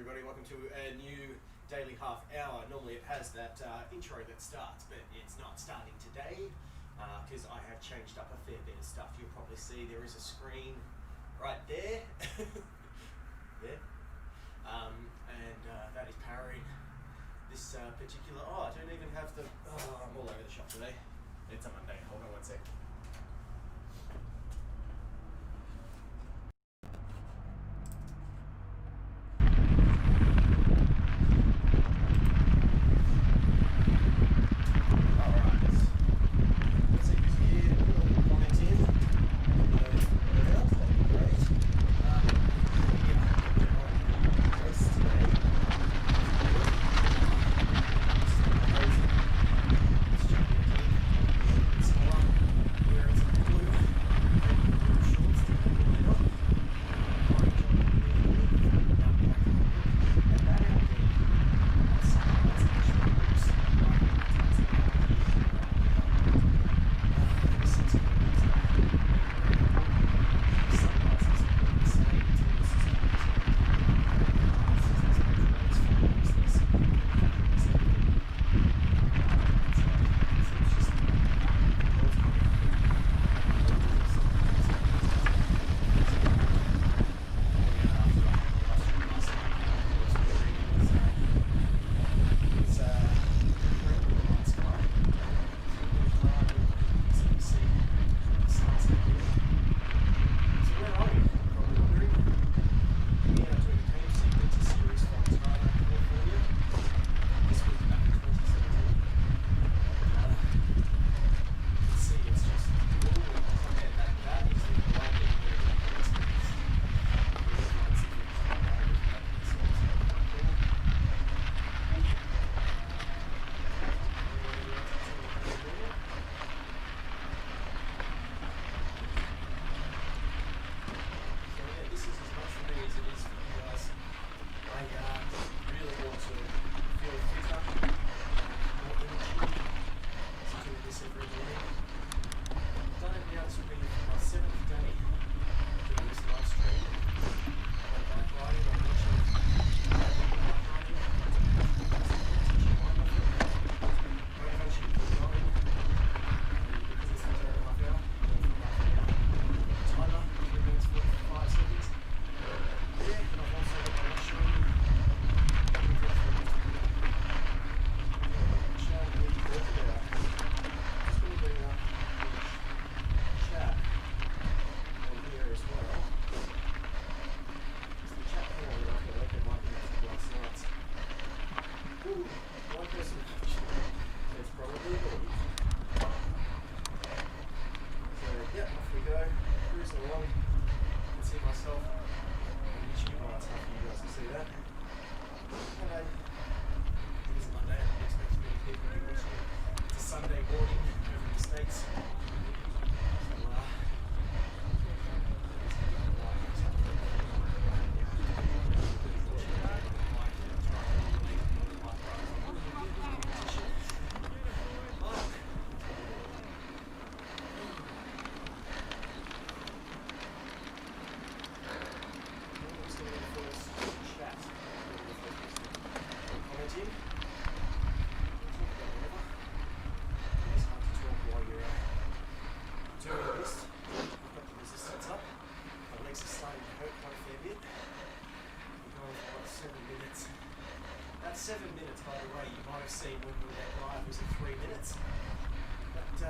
everybody, welcome to a new daily half hour. Normally it has that intro that starts, but it's not starting today because I have changed up a fair bit of stuff. You'll probably see there is a screen right there, there, and that is powering this particular, I don't even have the, I'm all over the shop today. It's a Monday, hold on one sec.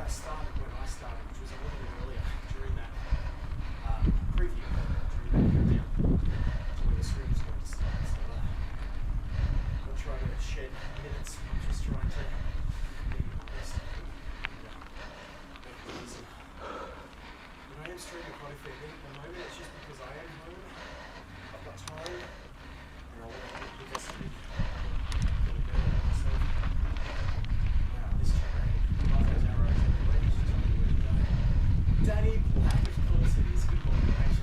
Started when I started, which was a little bit earlier during that preview, during that countdown to when the stream is going to start. So I'm not trying to shed minutes, I'm just trying to be honest and make it easy. And I am streaming quite a fair bit at the moment. It's just because I am home, I've got time, and I want to get invested. Danny Black, of course it is. Good morning, mate.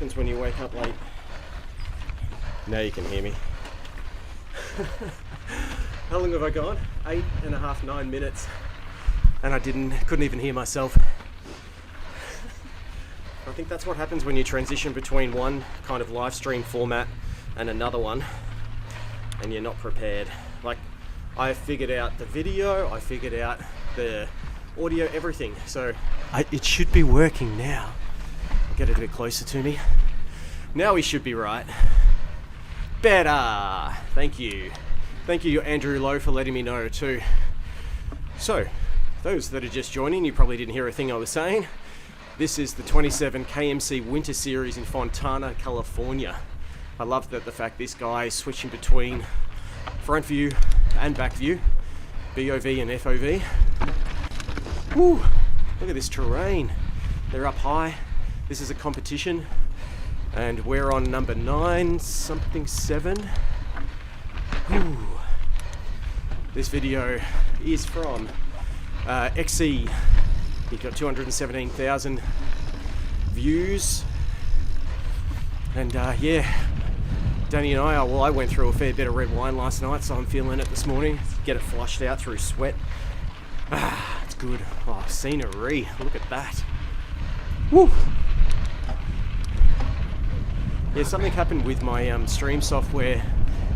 happens when you wake up late. Now you can hear me. How long have I gone? 8.5, 9 minutes. And I couldn't even hear myself. I think that's what happens when you transition between one kind of live stream format and another one, and you're not prepared. Like, I figured out the video, I figured out the audio, everything. So it should be working now. I'll get it a bit closer to me. Now we should be right. Better. Thank you. Thank you, Andrew Lowe, for letting me know too. So, those that are just joining, you probably didn't hear a thing I was saying. This is the 27 KMC Winter Series in Fontana, California. I love the fact this guy is switching between front view and back view, BOV and FOV. Woo! Look at this terrain. They're up high. This is a competition, and we're on number 9-7. Woo! This video is from XC. He got 217,000 views, and yeah, Danny and I went through a fair bit of red wine last night, so I'm feeling it this morning. Get it flushed out through sweat. It's good. Oh, scenery, look at that. Woo! Yeah, something happened with my stream software.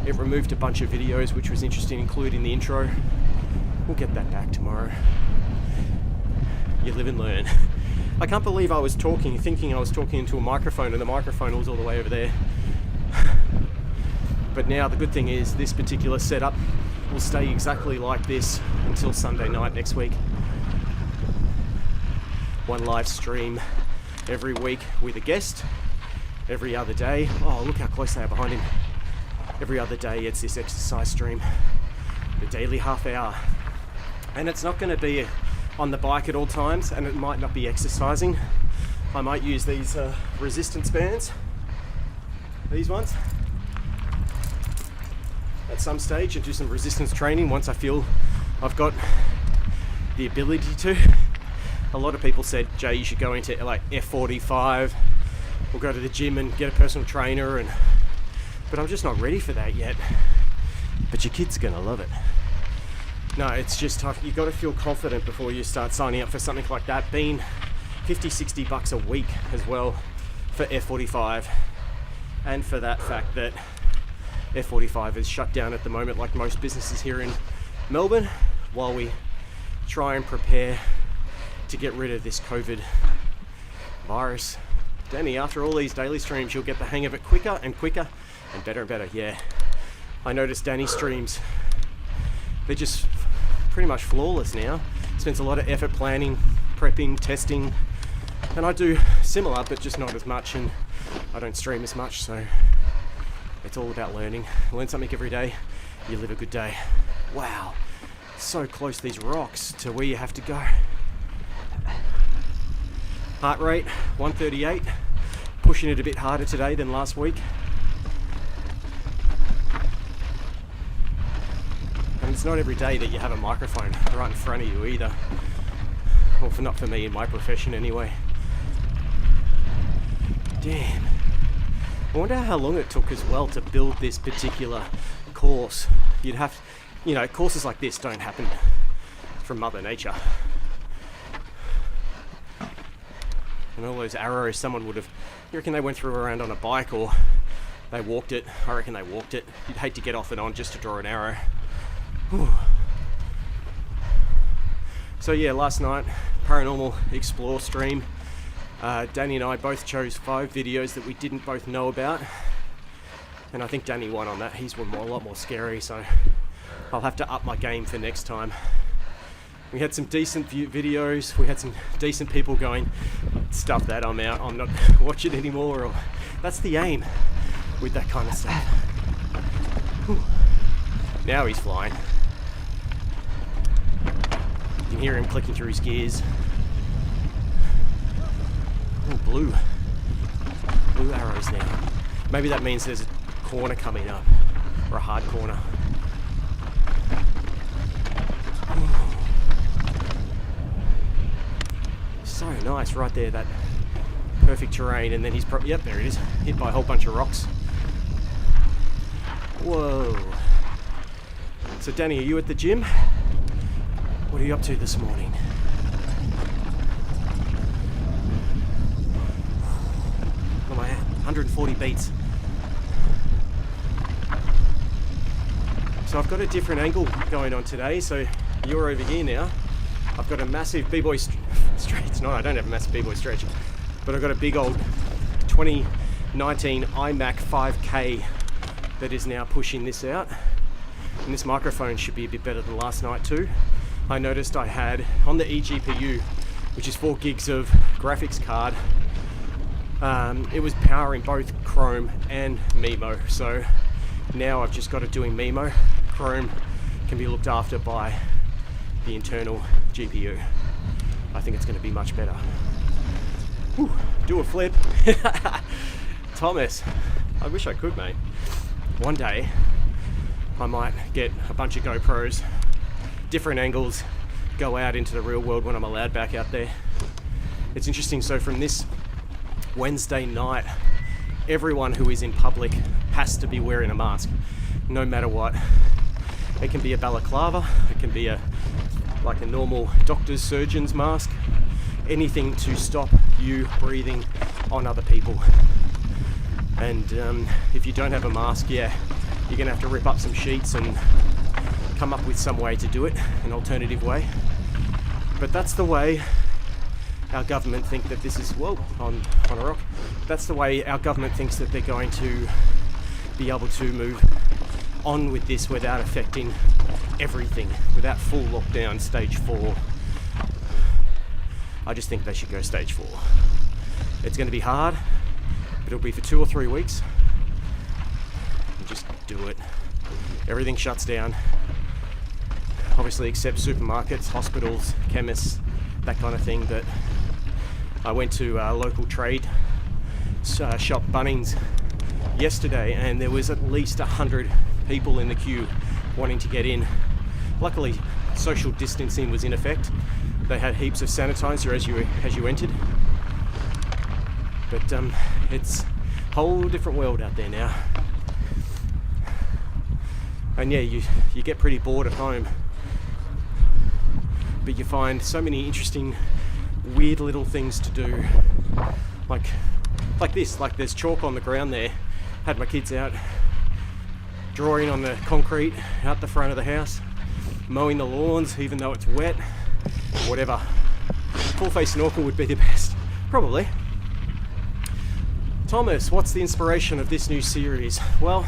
It removed a bunch of videos, which was interesting, including the intro. We'll get that back tomorrow. You live and learn. I can't believe I was thinking I was talking into a microphone, and the microphone was all the way over there. But now the good thing is this particular setup will stay exactly like this until Sunday night next week. One live stream every week with a guest. Every other day. Oh, look how close they are behind him. Every other day it's this exercise stream. The daily half hour. And it's not going to be on the bike at all times, and it might not be exercising. I might use these resistance bands, these ones, at some stage, and do some resistance training once I feel I've got the ability to. A lot of people said, Jay, you should go into like F45 or go to the gym and get a personal trainer, but I'm just not ready for that yet. But your kids are gonna love it. No, it's just tough. You've got to feel confident before you start signing up for something like that. Being $50-60 a week as well for F45, and for that fact that F45 is shut down at the moment, like most businesses here in Melbourne, while we try and prepare to get rid of this COVID virus. Danny, after all these daily streams, you'll get the hang of it quicker and quicker and better and better. Yeah, I noticed Danny's streams, they're just pretty much flawless now. Spends a lot of effort planning, prepping, testing, and I do similar, but just not as much, and I don't stream as much, so it's all about learning. Learn something every day, you live a good day. Wow, so close, these rocks, to where you have to go. Heart rate 138, pushing it a bit harder today than last week. And it's not every day that you have a microphone right in front of you either. Well, not for me in my profession anyway. Damn. I wonder how long it took as well to build this particular course. You'd have, courses like this don't happen from Mother Nature. And all those arrows, someone would have, you reckon they went through around on a bike, or they walked it? I reckon they walked it. You'd hate to get off and on just to draw an arrow. Whew. So yeah, last night, Paranormal Explore stream. Danny and I both chose 5 videos that we didn't both know about, and I think Danny won on that. He's a lot more scary, so I'll have to up my game for next time. We had some decent videos, we had some decent people going, stuff that, I'm out, I'm not watching anymore, or that's the aim with that kind of stuff. Whew. Now he's flying. You can hear him clicking through his gears. Oh, blue arrows now. Maybe that means there's a corner coming up, or a hard corner. So nice right there, that perfect terrain, and then he's probably, yep, there it is, hit by a whole bunch of rocks. Whoa. So Danny, are you at the gym? What are you up to this morning? Look at my 140 beats. So I've got a different angle going on today, so you're over here now. I've got a massive b-boy stretch. No, I don't have a massive b-boy stretch, but I've got a big old 2019 iMac 5K that is now pushing this out. And this microphone should be a bit better than last night too. I noticed I had on the eGPU, which is 4 gigs of graphics card, it was powering both Chrome and Mimo. So now I've just got it doing Mimo. Chrome can be looked after by the internal GPU. I think it's going to be much better. Whew, do a flip. Thomas, I wish I could, mate. One day I might get a bunch of GoPros, different angles, go out into the real world when I'm allowed back out there. It's interesting, so from this Wednesday night, everyone who is in public has to be wearing a mask, no matter what. It can be a balaclava, it can be like a normal doctor's, surgeon's mask, anything to stop you breathing on other people. And if you don't have a mask, yeah, you're gonna have to rip up some sheets and come up with some way to do it, an alternative way. But that's the way our government think that this is, well, on a rock. That's the way our government thinks that they're going to be able to move on with this without affecting everything, without full lockdown, stage 4. I just think they should go stage 4. It's going to be hard, but it'll be for 2 or 3 weeks. And just do it. Everything shuts down, obviously except supermarkets, hospitals, chemists, that kind of thing. But I went to a local trade shop, Bunnings, yesterday, and there was at least 100 people in the queue wanting to get in. Luckily, social distancing was in effect. They had heaps of sanitizer as you entered. But it's a whole different world out there now. And yeah, you get pretty bored at home. But you find so many interesting, weird little things to do. Like this, like there's chalk on the ground there. Had my kids out drawing on the concrete out the front of the house, mowing the lawns even though it's wet, whatever. Full face snorkel would be the best, probably. Thomas, what's the inspiration of this new series? Well,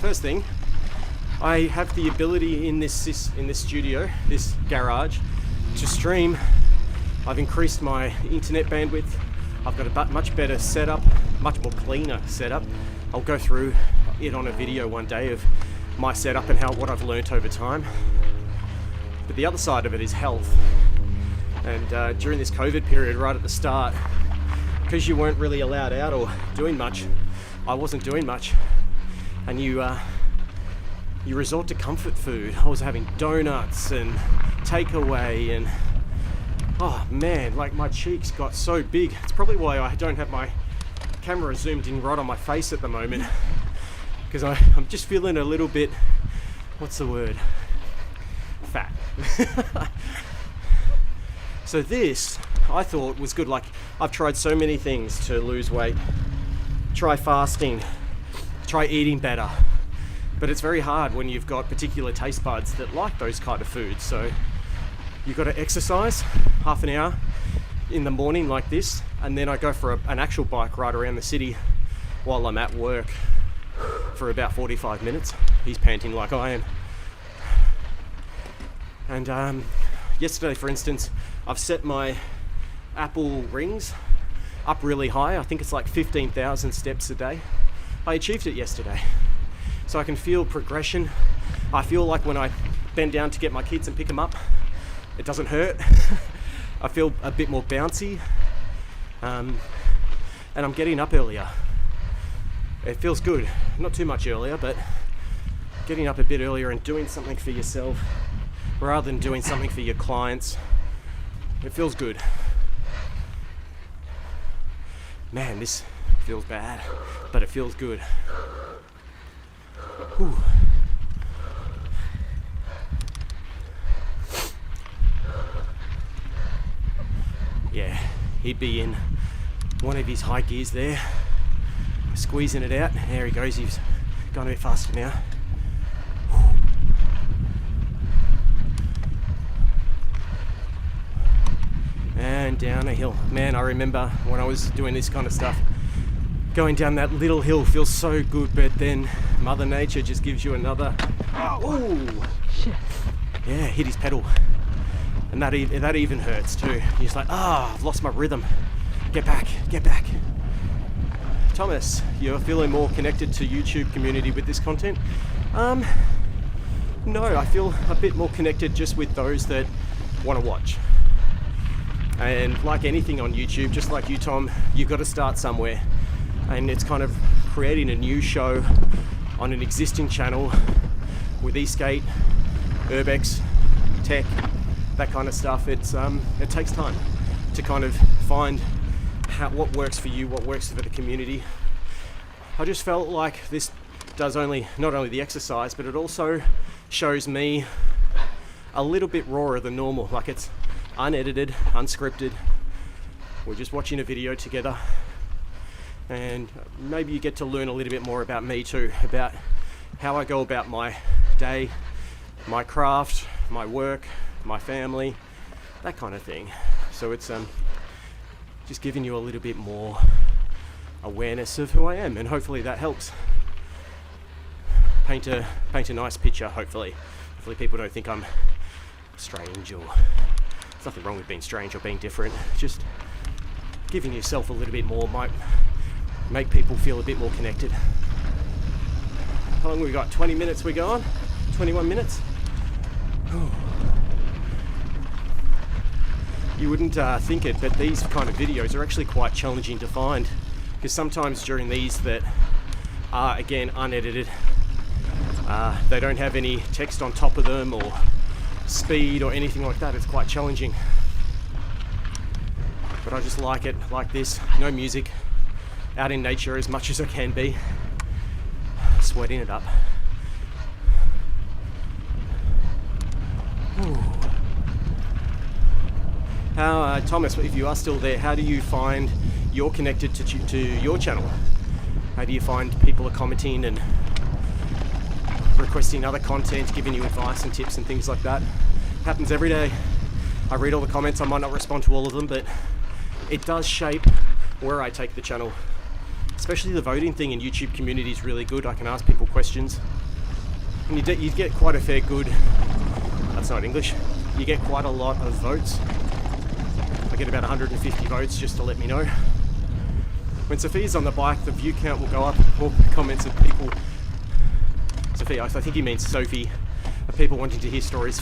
first thing, I have the ability in this studio, this garage, to stream. I've increased my internet bandwidth. I've got a much better setup, much more cleaner setup. I'll go through it on a video one day of my setup and what I've learnt over time. But the other side of it is health. And during this COVID period, right at the start, because you weren't really allowed out or doing much, I wasn't doing much, and you resort to comfort food. I was having donuts and takeaway, and oh man, like my cheeks got so big. It's probably why I don't have my camera zoomed in right on my face at the moment, because I'm just feeling a little bit, what's the word? Fat. So this, I thought, was good. Like, I've tried so many things to lose weight. Try fasting, try eating better. But it's very hard when you've got particular taste buds that like those kind of foods. So you've got to exercise half an hour in the morning like this, and then I go for an actual bike ride around the city while I'm at work for about 45 minutes. He's panting like I am. And yesterday, for instance, I've set my Apple rings up really high. I think it's like 15,000 steps a day. I achieved it yesterday. So I can feel progression. I feel like when I bend down to get my kids and pick them up, it doesn't hurt. I feel a bit more bouncy. And I'm getting up earlier. It feels good. Not too much earlier, but getting up a bit earlier and doing something for yourself rather than doing something for your clients, it feels good. Man, this feels bad, but it feels good. Whew. Yeah, he'd be in one of his high gears there, squeezing it out. There he goes, he's going a bit faster now. And down a hill. Man, I remember when I was doing this kind of stuff, going down that little hill feels so good, but then Mother Nature just gives you another. Oh, shit. Yeah, hit his pedal. And that even hurts too. You're just like, I've lost my rhythm. Get back. Thomas, you're feeling more connected to YouTube community with this content? No, I feel a bit more connected just with those that want to watch. And like anything on YouTube, just like you, Tom, you've got to start somewhere. And it's kind of creating a new show on an existing channel with e-skate, urbex, tech, that kind of stuff. It takes time to kind of find what works for you, what works for the community. I just felt like this does not only the exercise, but it also shows me a little bit rawer than normal. Like, it's unedited, unscripted. We're just watching a video together, and maybe you get to learn a little bit more about me too, about how I go about my day, my craft, my work, my family, that kind of thing. So it's just giving you a little bit more awareness of who I am, and hopefully that helps paint a nice picture. Hopefully people don't think I'm strange, or there's nothing wrong with being strange or being different. Just giving yourself a little bit more might make people feel a bit more connected. How long we got? 20 minutes we go on? 21 minutes? You wouldn't think it, but these kind of videos are actually quite challenging to find, because sometimes during these that are, again, unedited, they don't have any text on top of them or speed or anything like that. It's quite challenging. But I just like it like this, no music, out in nature as much as I can be, sweating it up. Ooh. How, Thomas, if you are still there, how do you find you're connected to your channel? How do you find people are commenting and requesting other content, giving you advice and tips and things like that? Happens every day. I read all the comments. I might not respond to all of them, but it does shape where I take the channel. Especially the voting thing in YouTube community is really good. I can ask people questions, and you get quite a fair good. That's not English. You get quite a lot of votes. I get about 150 votes just to let me know. When Sophia's on the bike, the view count will go up. More comments of people. Sophia, I think he means Sophie. Of people wanting to hear stories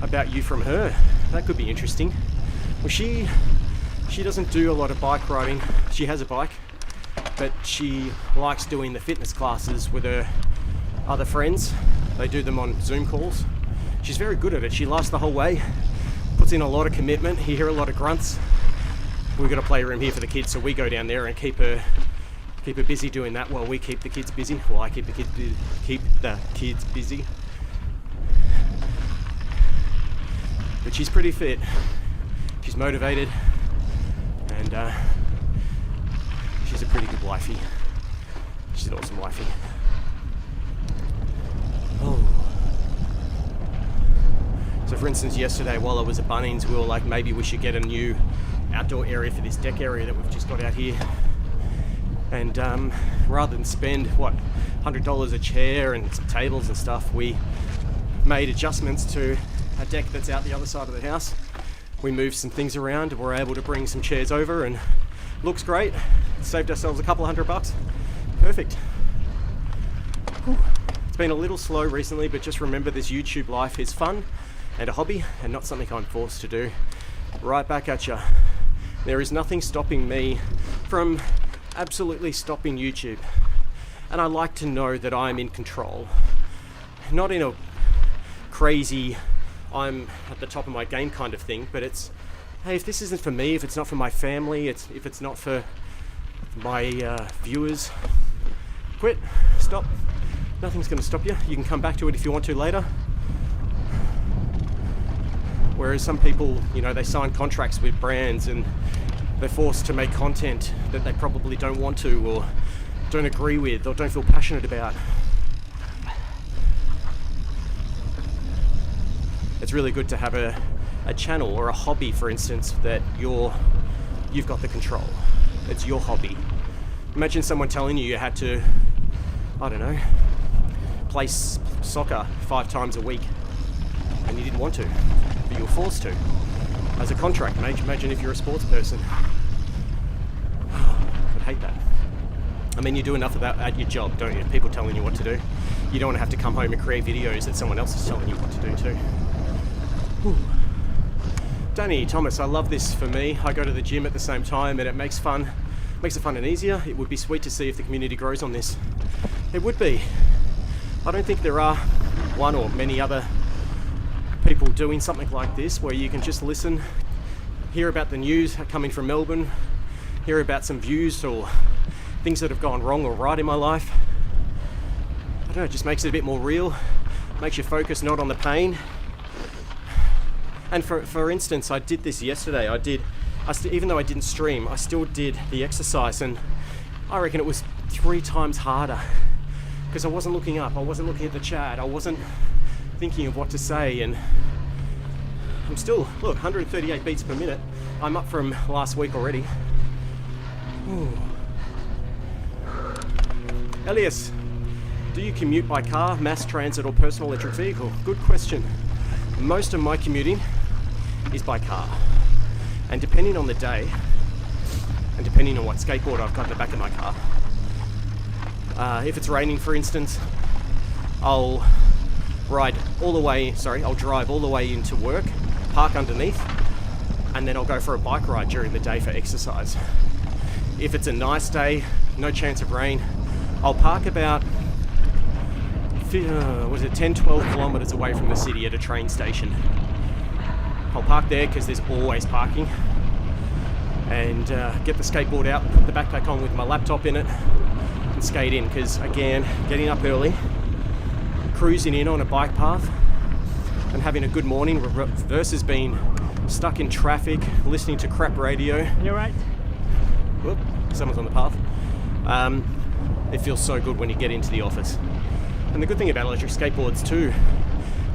about you from her. That could be interesting. Well, she doesn't do a lot of bike riding. She has a bike, but she likes doing the fitness classes with her other friends. They do them on Zoom calls. She's very good at it. She lasts the whole way, puts in a lot of commitment. You hear a lot of grunts. We've got a playroom here for the kids, so we go down there and keep her busy doing that while we keep the kids busy. Well, I keep the kids busy. But she's pretty fit. She's motivated, and she's a pretty good wifey. She's an awesome wifey. Oh. So for instance, yesterday while I was at Bunnings, we were like, maybe we should get a new outdoor area for this deck area that we've just got out here. And rather than spend, $100 a chair and some tables and stuff, we made adjustments to a deck that's out the other side of the house. We moved some things around, we're able to bring some chairs over, and looks great. Saved ourselves a couple $100. Perfect. Whew. It's been a little slow recently, but just remember, this YouTube life is fun and a hobby and not something I'm forced to do. Right back at ya. There is nothing stopping me from absolutely stopping YouTube. And I like to know that I'm in control. Not in a crazy, I'm at the top of my game kind of thing, but it's hey, if this isn't for me, if it's not for my family, if it's not for my viewers, quit, stop. Nothing's going to stop you. You can come back to it if you want to later. Whereas some people, you know, they sign contracts with brands and they're forced to make content that they probably don't want to, or don't agree with, or don't feel passionate about. It's really good to have a channel or a hobby, for instance, that you've got the control. It's your hobby. Imagine someone telling you had to, I don't know, play soccer 5 times a week, and you didn't want to, but you were forced to. As a contract, imagine if you're a sports person. I'd hate that. I mean, you do enough of that at your job, don't you? People telling you what to do. You don't want to have to come home and create videos that someone else is telling you what to do too. Whew. Danny, Thomas, I love this for me. I go to the gym at the same time and it makes it fun and easier. It would be sweet to see if the community grows on this. It would be. I don't think there are one or many other people doing something like this where you can just listen, hear about the news coming from Melbourne, hear about some views or things that have gone wrong or right in my life. I don't know, it just makes it a bit more real, makes you focus not on the pain. And for instance, I did this yesterday. Even though I didn't stream, I still did the exercise, and I reckon it was 3 times harder because I wasn't looking up, I wasn't looking at the chat, I wasn't thinking of what to say, and I'm still, look, 138 beats per minute. I'm up from last week already. Ooh. Elias, do you commute by car, mass transit, or personal electric vehicle? Good question. Most of my commuting is by car, and depending on the day and depending on what skateboard I've got in the back of my car, if it's raining, for instance, I'll drive all the way into work, park underneath, and then I'll go for a bike ride during the day for exercise. If it's a nice day, no chance of rain, I'll park about 10-12 kilometers away from the city at a train station. I'll park there because there's always parking, and get the skateboard out, put the backpack on with my laptop in it, and skate in, because again, getting up early, cruising in on a bike path and having a good morning versus being stuck in traffic, listening to crap radio. You're right. Whoop, someone's on the path. It feels so good when you get into the office. And the good thing about electric skateboards too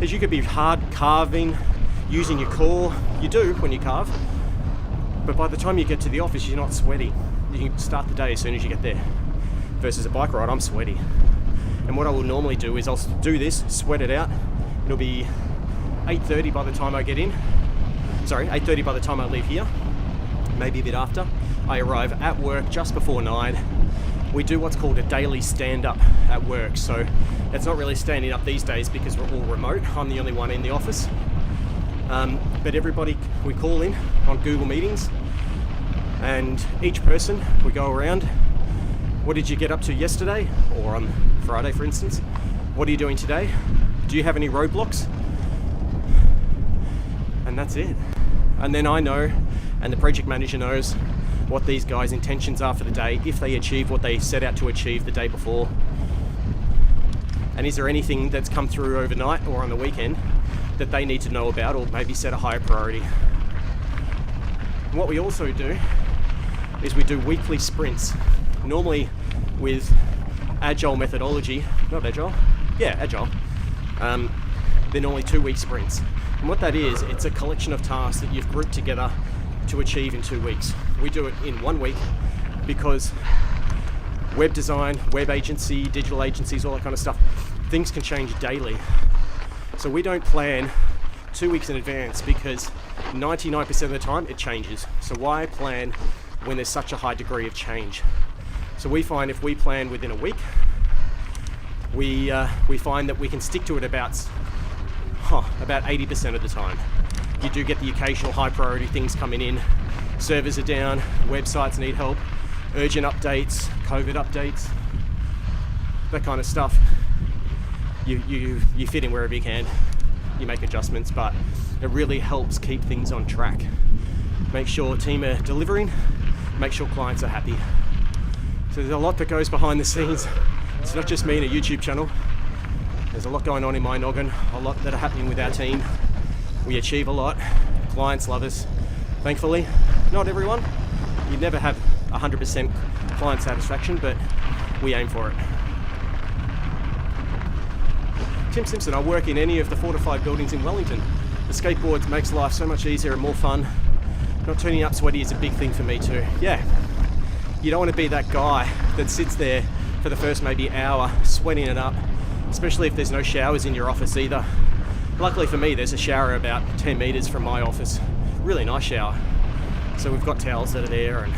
is you could be hard carving, using your core. You do when you carve, but by the time you get to the office, you're not sweaty. You can start the day as soon as you get there. Versus a bike ride, I'm sweaty. And what I will normally do is I'll do this, sweat it out. It'll be 8:30 by the time I get in. 8:30 by the time I leave here, maybe a bit after. I arrive at work just before 9. We do what's called a daily stand-up at work. So it's not really standing up these days because we're all remote. I'm the only one in the office. But everybody, we call in on Google Meetings, and each person, we go around. What did you get up to yesterday? Or on Friday, for instance. What are you doing today? Do you have any roadblocks? And that's it. And then I know, and the project manager knows, what these guys' intentions are for the day, if they achieve what they set out to achieve the day before. And is there anything that's come through overnight or on the weekend that they need to know about, or maybe set a higher priority. And what we also do is we do weekly sprints, normally with agile methodology, not agile, yeah, agile. They're normally 2-week sprints. And what that is, it's a collection of tasks that you've grouped together to achieve in 2 weeks. We do it in 1 week because web design, web agency, digital agencies, all that kind of stuff, things can change daily. So we don't plan 2 weeks in advance because 99% of the time it changes. So why plan when there's such a high degree of change? So we find if we plan within a week, we find that we can stick to it about 80% of the time. You do get the occasional high priority things coming in. Servers are down, websites need help, urgent updates, COVID updates, that kind of stuff. You fit in wherever you can, you make adjustments, but it really helps keep things on track. make sure team are delivering, make sure clients are happy. So there's a lot that goes behind the scenes. It's not just me and a YouTube channel. There's a lot going on in my noggin, a lot that are happening with our team. We achieve a lot. Clients love us. Thankfully, not everyone. You never have 100% client satisfaction, but we aim for it. Tim Simpson, I work in any of the fortified buildings in Wellington. The skateboard makes life so much easier and more fun. Not turning up sweaty is a big thing for me too. Yeah, you don't want to be that guy that sits there for the first maybe hour sweating it up, especially if there's no showers in your office either. Luckily for me, there's a shower about 10 meters from my office. Really nice shower. So we've got towels that are there, and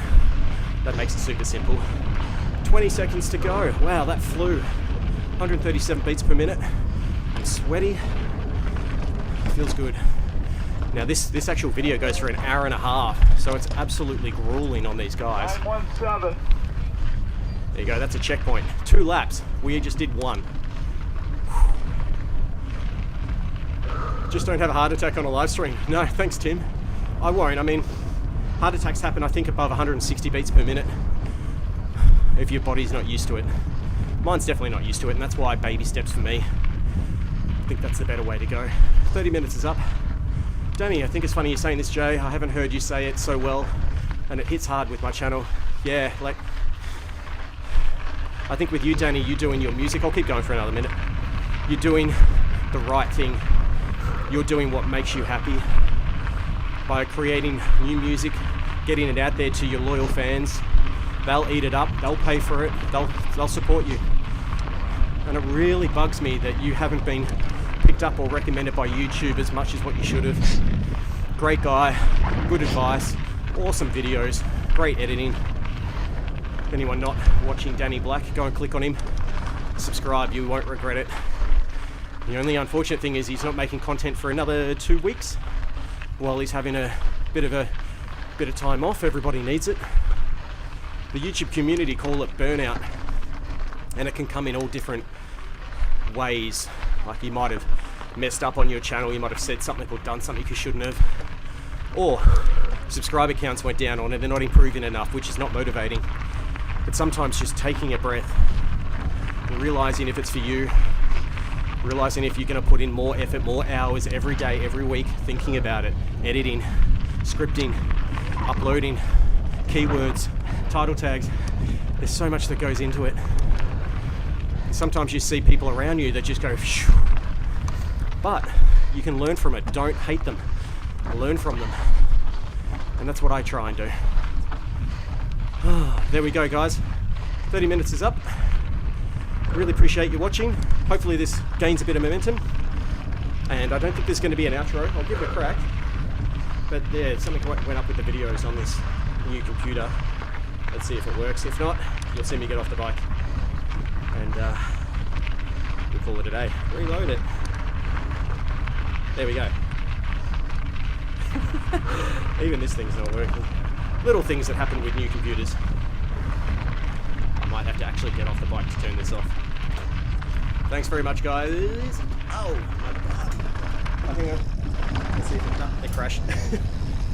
that makes it super simple. 20 seconds to go. Wow, that flew. 137 beats per minute. I'm sweaty. Feels good. Now this actual video goes for an hour and a half, so it's absolutely grueling on these guys. 917. There you go, that's a checkpoint. 2 laps. We just did 1. Just don't have a heart attack on a live stream. No, thanks Tim. I won't. I mean, heart attacks happen, I think, above 160 beats per minute if your body's not used to it. Mine's definitely not used to it, and that's why baby steps for me. I think that's the better way to go. 30 minutes is up. Danny, I think it's funny you're saying this, Jay. I haven't heard you say it so well, and it hits hard with my channel. Yeah, like, I think with you, Danny, you doing your music, I'll keep going for another minute. You're doing the right thing. You're doing what makes you happy by creating new music, getting it out there to your loyal fans. They'll eat it up, they'll pay for it, they'll support you. And it really bugs me that you haven't been picked up or recommended by YouTube as much as what you should have. Great guy, good advice, awesome videos, great editing. Anyone not watching Danny Black, go and click on him, subscribe, you won't regret it. The only unfortunate thing is he's not making content for another 2 weeks while he's having a bit of time off. Everybody needs it. The YouTube community call it burnout, and it can come in all different ways. Like, you might have messed up on your channel, you might have said something or done something you shouldn't have, or subscriber counts went down on it, they're not improving enough, which is not motivating. But sometimes just taking a breath and realizing if it's for you, realizing if you're going to put in more effort, more hours every day, every week, thinking about it, editing, scripting, uploading, keywords, title tags. There's so much that goes into it. Sometimes you see people around you that just go phew, but you can learn from it. Don't hate them, learn from them. And that's what I try and do. There we go, guys. 30 minutes is up. Really appreciate you watching. Hopefully this gains a bit of momentum. And I don't think there's going to be an outro. I'll give it a crack. But yeah, something went up with the videos on this new computer. Let's see if it works. If not, you'll see me get off the bike. And we'll call it a day. Reload it. There we go. Even this thing's not working. Little things that happen with new computers. I might have to actually get off the bike to turn this off. Thanks very much, guys. Oh my god. Oh, hang on. Let's see if it crashed.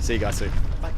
See you guys soon. Bye.